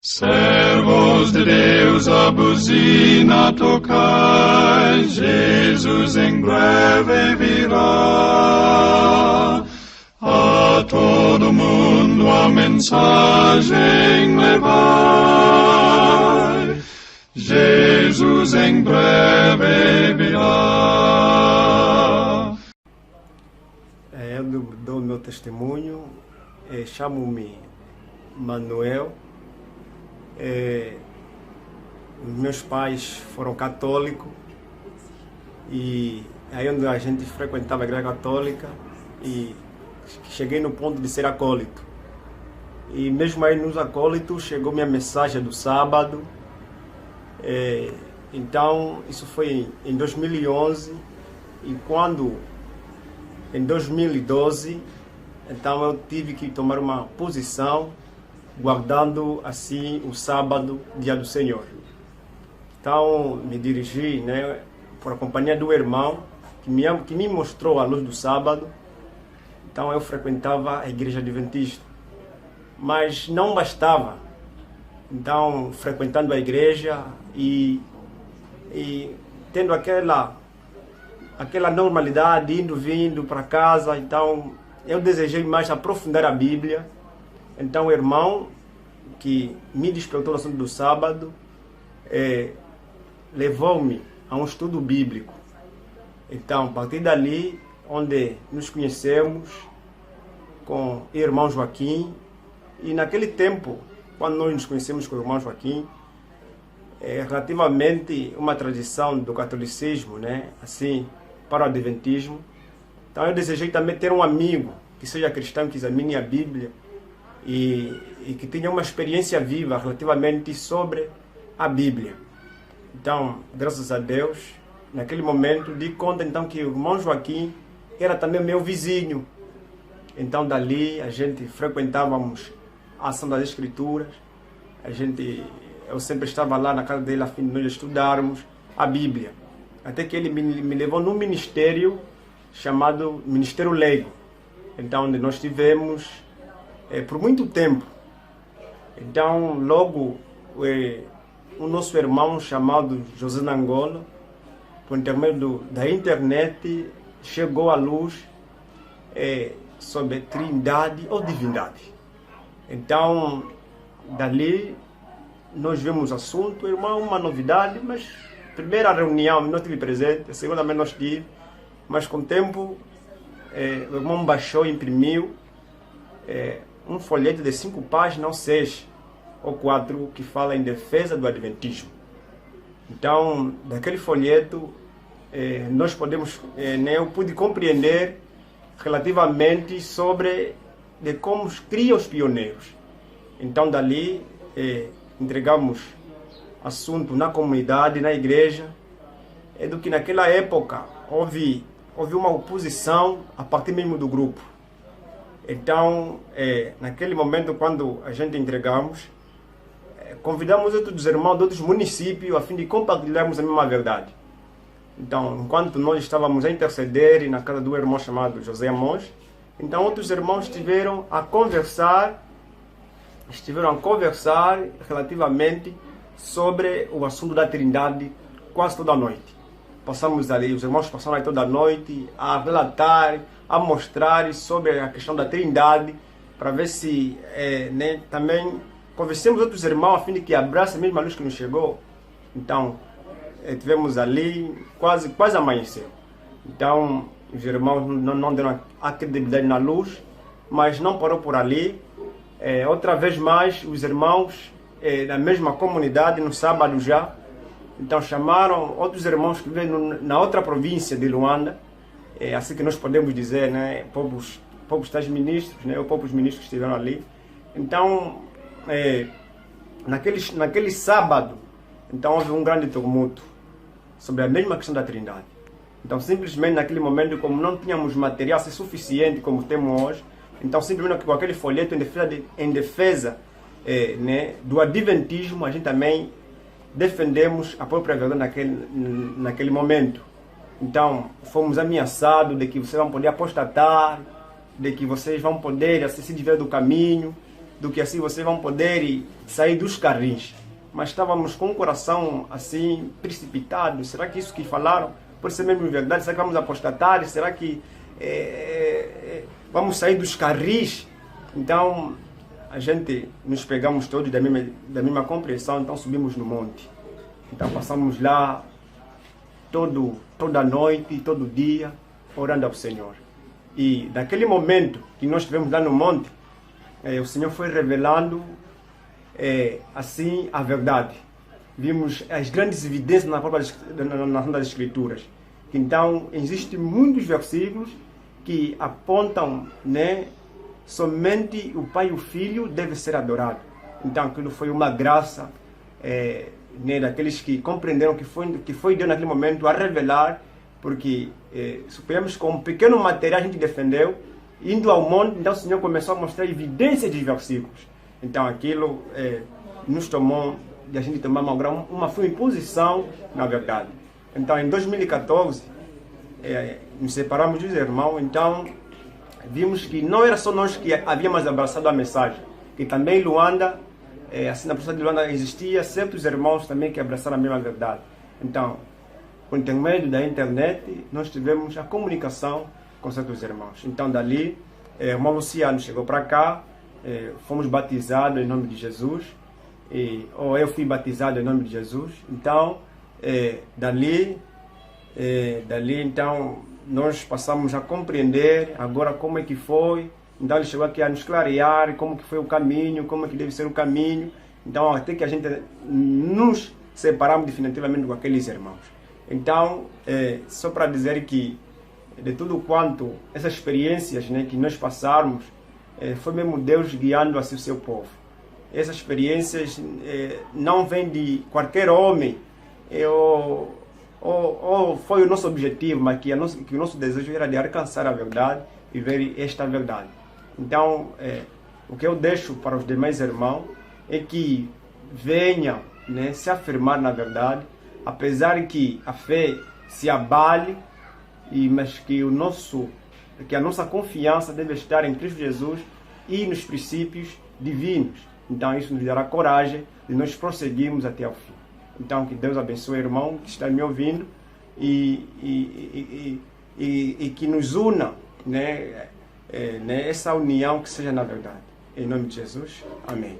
Servos de Deus, a buzina tocai, Jesus em breve virá. A todo mundo a mensagem levai, Jesus em breve virá. Eu dou meu testemunho, chamo-me Manuel. Meus pais foram católicos e aí onde a gente frequentava a igreja católica e cheguei no ponto de ser acólito. E mesmo aí nos acólitos chegou minha mensagem do sábado. Então isso foi em 2011 e quando em 2012 então eu tive que tomar uma posição guardando assim o sábado, dia do Senhor. Então me dirigi, por a companhia do irmão que me mostrou a luz do sábado. Então eu frequentava a igreja adventista, mas não bastava. Então frequentando a igreja e tendo aquela normalidade, indo, vindo para casa, então eu desejei mais aprofundar a Bíblia. Então o irmão que me despertou no assunto do sábado levou-me a um estudo bíblico. Então, a partir dali, onde nos conhecemos com o irmão Joaquim, e naquele tempo, quando nós nos conhecemos com o irmão Joaquim, relativamente uma tradição do catolicismo, assim, para o adventismo. Então eu desejei também ter um amigo que seja cristão, que examine a Bíblia, e que tenha uma experiência viva relativamente sobre a Bíblia. Então, graças a Deus, naquele momento, di conta então que o irmão Joaquim era também meu vizinho. Então, dali, a gente frequentávamos a ação das Escrituras. Eu sempre estava lá na casa dele a fim de nós estudarmos a Bíblia. Até que ele me levou num ministério chamado Ministério Leigo. Então, onde nós tivemos por muito tempo. Então, logo, o nosso irmão chamado José Nangola, por intermédio da internet, chegou à luz sobre trindade ou divindade. Então, dali, nós vimos o assunto, irmão, uma novidade, mas primeira reunião não tive presente, a segunda também nós tive, mas com o tempo, o irmão baixou e imprimiu um folheto de 5 páginas, ou 6 ou 4, que fala em defesa do adventismo. Então, daquele folheto, nós podemos, eu pude compreender relativamente sobre de como criam os pioneiros. Então, dali, entregamos assunto na comunidade, na igreja, do que naquela época houve uma oposição a partir mesmo do grupo. Então, naquele momento, quando a gente entregamos, convidamos outros irmãos de outros municípios a fim de compartilharmos a mesma verdade. Então, enquanto nós estávamos a interceder na casa do irmão chamado José Amós, então outros irmãos estiveram a conversar relativamente sobre o assunto da Trindade quase toda a noite. Passamos ali, os irmãos passaram aí toda a noite a relatar, a mostrar sobre a questão da Trindade, para ver se também convencemos outros irmãos a fim de que abraçem a mesma luz que nos chegou. Então, tivemos ali quase amanhecer. Então, os irmãos não deram a credibilidade na luz, mas não parou por ali. Outra vez mais, os irmãos da mesma comunidade, no sábado já, então chamaram outros irmãos que vivem na outra província de Luanda, assim que nós podemos dizer, povos tais ministros, ou povos ministros que estiveram ali. Então, naquele sábado, então houve um grande tumulto sobre a mesma questão da Trindade. Então, simplesmente naquele momento, como não tínhamos material suficiente como temos hoje, então simplesmente com aquele folheto em defesa do adventismo, a gente também defendemos a própria verdade naquele momento. Então, fomos ameaçados de que vocês vão poder apostatar, de que vocês vão poder se desviar do caminho. do que assim vocês vão poder sair dos carris. Mas estávamos com o coração assim precipitado. Será que isso que falaram pode ser mesmo verdade? Será que vamos apostatar? Será que vamos sair dos carris? Então a gente nos pegamos todos da mesma compreensão, então subimos no monte. Então passamos lá toda noite, todo dia, orando ao Senhor. E naquele momento que nós estivemos lá no monte, o Senhor foi revelando assim a verdade. Vimos as grandes evidências na própria das Escrituras. Então, existem muitos versículos que apontam, né, somente o Pai e o Filho devem ser adorados. Então, aquilo foi uma graça né, daqueles que compreenderam que foi Deus naquele momento a revelar, porque suponhamos que com um pequeno material a gente defendeu, indo ao monte, então o Senhor começou a mostrar evidências de versículos. Então aquilo nos tomou, de a gente tomar uma firme posição na verdade. Então em 2014, nos separamos dos irmãos, então vimos que não era só nós que havíamos abraçado a mensagem, que também em Luanda, assim na província de Luanda existia certos irmãos também que abraçaram a mesma verdade. Então, por intermédio da internet, nós tivemos a comunicação com certos irmãos. Então dali, o irmão Luciano chegou para cá, fomos batizados em nome de Jesus, ou eu fui batizado em nome de Jesus. Então, dali então, nós passamos a compreender agora como é que foi. Então ele chegou aqui a nos clarear como que foi o caminho, como é que deve ser o caminho. Então até que a gente nos separamos definitivamente com aqueles irmãos. Então, só para dizer que de tudo quanto essas experiências, né, que nós passarmos, foi mesmo Deus guiando assim o seu povo. Essas experiências não vêm de qualquer homem, ou foi o nosso objetivo, mas que o nosso desejo era de alcançar a verdade e ver esta verdade. Então, o que eu deixo para os demais irmãos é que venham, né, se afirmar na verdade, apesar que a fé se abale, mas que a nossa confiança deve estar em Cristo Jesus e nos princípios divinos. Então isso nos dará coragem de nós prosseguirmos até o fim. Então que Deus abençoe o irmão que está me ouvindo e que nos una, né, essa união que seja na verdade. Em nome de Jesus, amém.